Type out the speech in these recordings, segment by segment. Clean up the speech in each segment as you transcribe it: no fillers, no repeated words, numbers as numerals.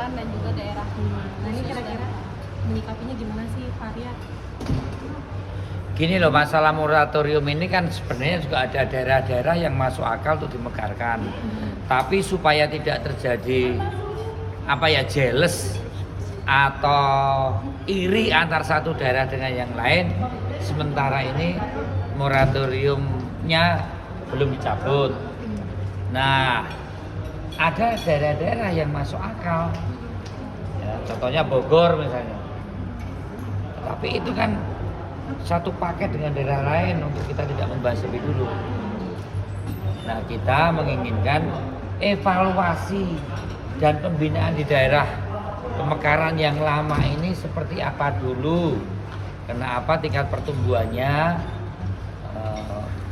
pemekaran dan juga daerah. Nah ini kira-kira menyikapinya gimana sih Pak Arya? Gini loh, masalah moratorium ini kan sebenarnya juga ada daerah-daerah yang masuk akal untuk dimekarkan. Tapi supaya tidak terjadi jealous atau iri antar satu daerah dengan yang lain, sementara ini moratoriumnya belum dicabut. Nah, ada daerah-daerah yang masuk akal, ya, contohnya Bogor misalnya. Tapi itu kan satu paket dengan daerah lain, untuk kita tidak membahas lebih dulu. Nah, kita menginginkan evaluasi dan pembinaan di daerah pemekaran yang lama ini seperti apa dulu. Kenapa tingkat pertumbuhannya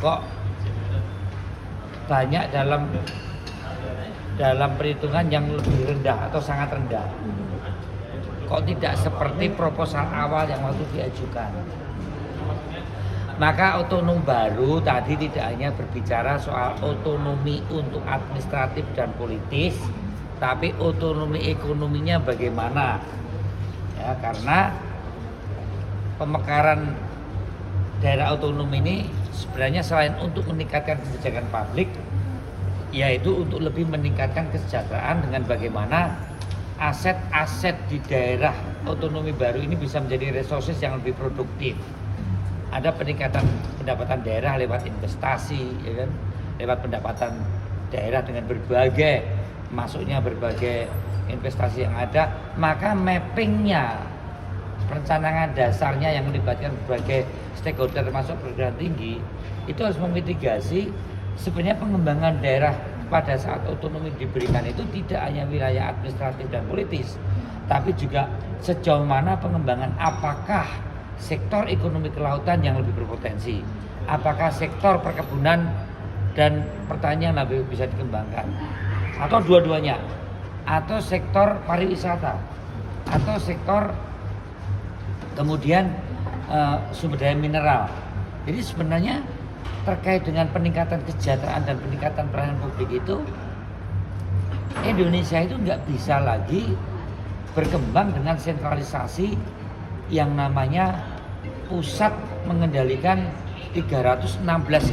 kok banyak dalam perhitungan yang lebih rendah atau sangat rendah. Kok tidak seperti proposal awal yang waktu diajukan. Maka otonom baru tadi tidak hanya berbicara soal otonomi untuk administratif dan politis, tapi otonomi ekonominya bagaimana. Ya, karena pemekaran daerah otonom ini sebenarnya selain untuk meningkatkan kebijakan publik, yaitu untuk lebih meningkatkan kesejahteraan dengan bagaimana aset-aset di daerah otonomi baru ini bisa menjadi resources yang lebih produktif. Ada peningkatan pendapatan daerah lewat investasi, ya kan? Lewat pendapatan daerah dengan berbagai investasi yang ada, maka mappingnya, perencanaan dasarnya yang melibatkan berbagai stakeholder termasuk perguruan tinggi itu harus memitigasi sebenarnya pengembangan daerah pada saat otonomi diberikan itu tidak hanya wilayah administratif dan politis, tapi juga sejauh mana pengembangan, apakah sektor ekonomi kelautan yang lebih berpotensi, apakah sektor perkebunan dan pertanian lebih bisa dikembangkan, atau dua-duanya, atau sektor pariwisata, atau sektor kemudian sumber daya mineral. Jadi sebenarnya terkait dengan peningkatan kesejahteraan dan peningkatan pelayanan publik itu, Indonesia itu nggak bisa lagi berkembang dengan sentralisasi yang namanya pusat mengendalikan 316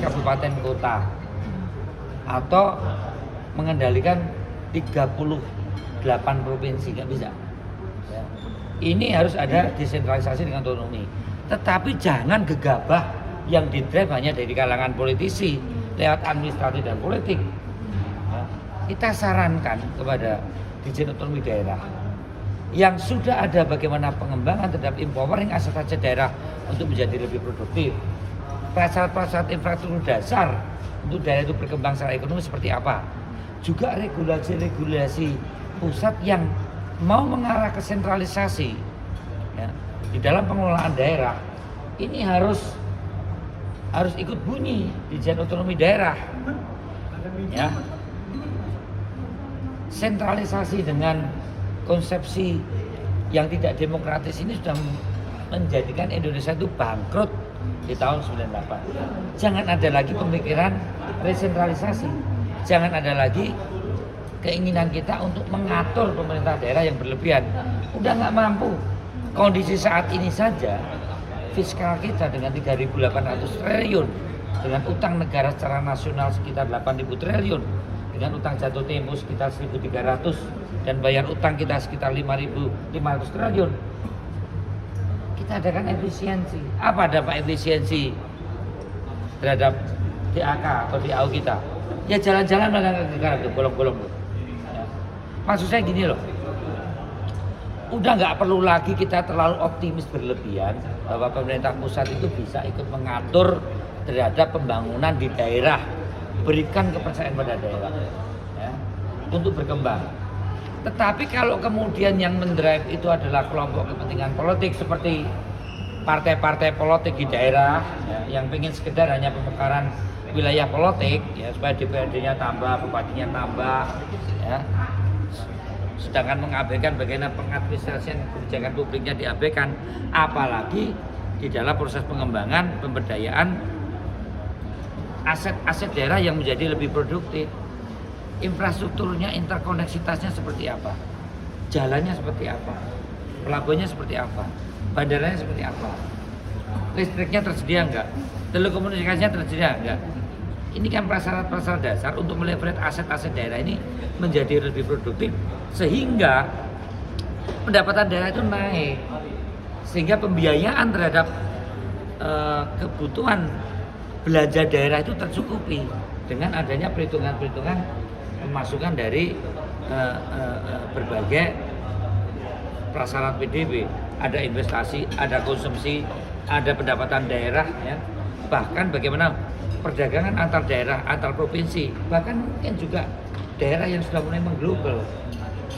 kabupaten kota atau mengendalikan 38 provinsi, nggak bisa. Ya. Ini harus ada desentralisasi dengan otonomi. Tetapi jangan gegabah yang didrive hanya dari kalangan politisi lewat administratif dan politik. Ya. Kita sarankan kepada Dirjen Otonomi Daerah yang sudah ada bagaimana pengembangan terhadap empowering aset-aset daerah untuk menjadi lebih produktif. Prasyarat-prasyarat infrastruktur dasar untuk daerah itu berkembang secara ekonomi seperti apa. Juga regulasi-regulasi pusat yang mau mengarah ke sentralisasi, ya, di dalam pengelolaan daerah ini harus ikut bunyi di Dirjen Otonomi Daerah. Ya. Sentralisasi dengan konsepsi yang tidak demokratis ini sudah menjadikan Indonesia itu bangkrut di tahun 98. Jangan ada lagi pemikiran resentralisasi. Jangan ada lagi keinginan kita untuk mengatur pemerintah daerah yang berlebihan. Udah nggak mampu. Kondisi saat ini saja, fiskal kita dengan 3.800 triliun, dengan utang negara secara nasional sekitar 8.000 triliun, dengan utang jatuh tempo sekitar 1.300 dan bayar utang kita sekitar 5.500 triliun. Kita adakan efisiensi. Apa dampak efisiensi terhadap DAK atau DAU kita? Ya jalan-jalan melanggar negara ke bolong-bolong. Ya. Maksud saya gini loh, udah nggak perlu lagi kita terlalu optimis berlebihan bahwa pemerintah pusat itu bisa ikut mengatur terhadap pembangunan di daerah. Berikan kepercayaan pada daerah, ya, untuk berkembang. Tetapi kalau kemudian yang mendrive itu adalah kelompok kepentingan politik seperti partai-partai politik di daerah, ya, yang ingin sekedar hanya pemekaran wilayah politik, ya, supaya DPRD-nya tambah, bupatinya tambah, ya, sedangkan mengabaikan bagaimana pengadministrasian kebijakan publiknya diabaikan, apalagi di dalam proses pengembangan pemberdayaan aset-aset daerah yang menjadi lebih produktif. Infrastrukturnya, interkoneksitasnya seperti apa? jalannya seperti apa, pelabuhannya seperti apa, bandaranya seperti apa, listriknya tersedia enggak, telekomunikasinya tersedia enggak. Ini kan prasyarat-prasyarat dasar untuk meleverage aset-aset daerah ini menjadi lebih produktif sehingga pendapatan daerah itu naik, sehingga pembiayaan terhadap kebutuhan belanja daerah itu tercukupi dengan adanya perhitungan-perhitungan pemasukan dari berbagai prasyarat PDB. Ada investasi, ada konsumsi, ada pendapatan daerah, ya. Bahkan bagaimana perdagangan antar daerah, antar provinsi, bahkan mungkin juga daerah yang sudah mulai mengglobal.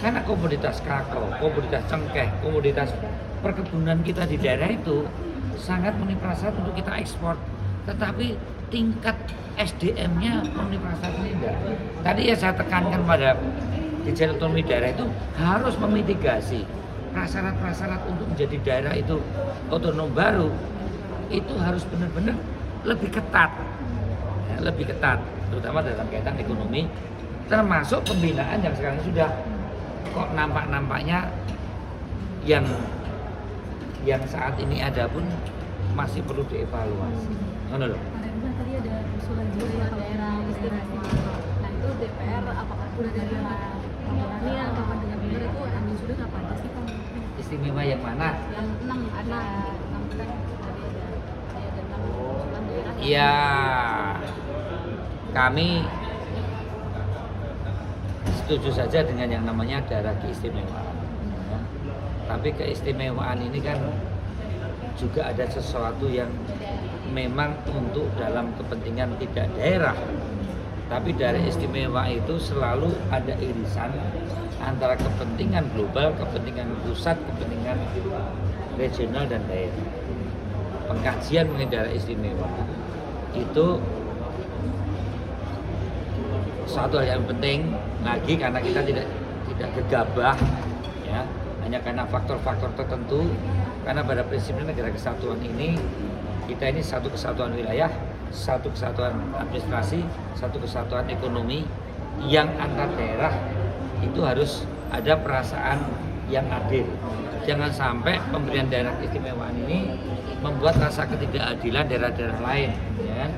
Karena komoditas kakao, komoditas cengkeh, komoditas perkebunan kita di daerah itu sangat memenuhi prasyarat untuk kita ekspor. Tetapi tingkat SDM-nya memenuhi prasyarat ini enggak. Tadi ya saya tekankan pada Dirjen Otonomi Daerah itu harus memitigasi prasyarat-prasyarat untuk menjadi daerah itu otonom baru, itu harus benar-benar lebih ketat, ya, lebih ketat, terutama dalam kaitan ekonomi, termasuk pembinaan yang sekarang sudah kok nampak-nampaknya yang saat ini ada pun masih perlu dievaluasi. Ngono loh. Pak Remza tadi ada usulan juga ya kalau daerah istimewa. Nah itu DPR apakah udah dari Pak atau Pak dengar itu ambil sudut apa aja sih Pak? Istimewa yang mana? Yang 6 ada 6 kan tadi ada 6 usulan daerah. Ya, kami setuju saja dengan yang namanya daerah keistimewaan. Ya. Tapi keistimewaan ini kan juga ada sesuatu yang memang untuk dalam kepentingan tidak daerah. Tapi daerah istimewa itu selalu ada irisan antara kepentingan global, kepentingan pusat, kepentingan regional dan daerah. Pengkajian mengenai daerah istimewa itu suatu hal yang penting lagi karena kita tidak gegabah, ya, hanya karena faktor-faktor tertentu. Karena pada prinsipnya negara kesatuan ini kita ini satu kesatuan wilayah, satu kesatuan administrasi, satu kesatuan ekonomi yang antar daerah itu harus ada perasaan yang adil. Jangan sampai pemberian daerah keistimewaan ini membuat rasa ketidakadilan daerah-daerah lain, ya kan?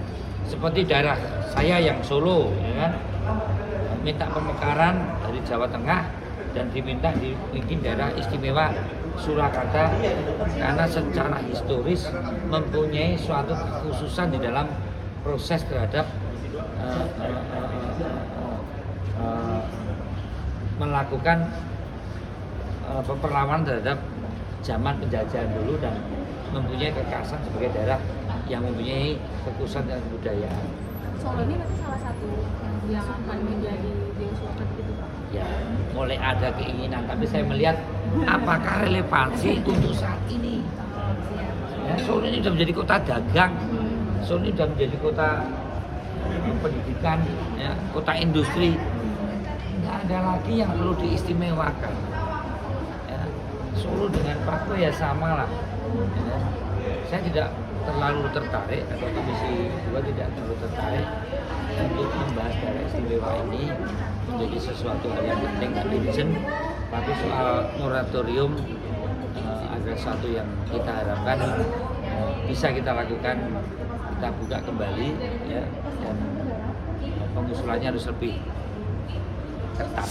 Seperti daerah saya yang Solo, ya kan? Minta pemekaran dari Jawa Tengah dan diminta dibikin daerah istimewa Surakarta karena secara historis mempunyai suatu kekhususan di dalam proses terhadap melakukan perlawanan terhadap zaman penjajahan dulu dan mempunyai kekhasan sebagai daerah yang mempunyai kekhususan dan kebudayaan. Solo ini berarti salah satu yang akan menjadi diusulkan gitu Pak? Ya, mulai ada keinginan, tapi saya melihat apakah relevansi untuk saat ini. Ya, Solo ini sudah menjadi kota dagang, Solo ini sudah menjadi kota pendidikan, ya, kota industri. Nggak ada lagi yang perlu diistimewakan. Ya, Solo dengan Papua ya sama lah. Ya, saya tidak terlalu tertarik atau Komisi 2 tidak terlalu tertarik untuk membahas daerah istimewa ini menjadi sesuatu hal yang penting dan urgent. Tapi soal moratorium adalah satu yang kita harapkan bisa kita lakukan, kita buka kembali, ya, dan pengusulannya harus lebih ketat.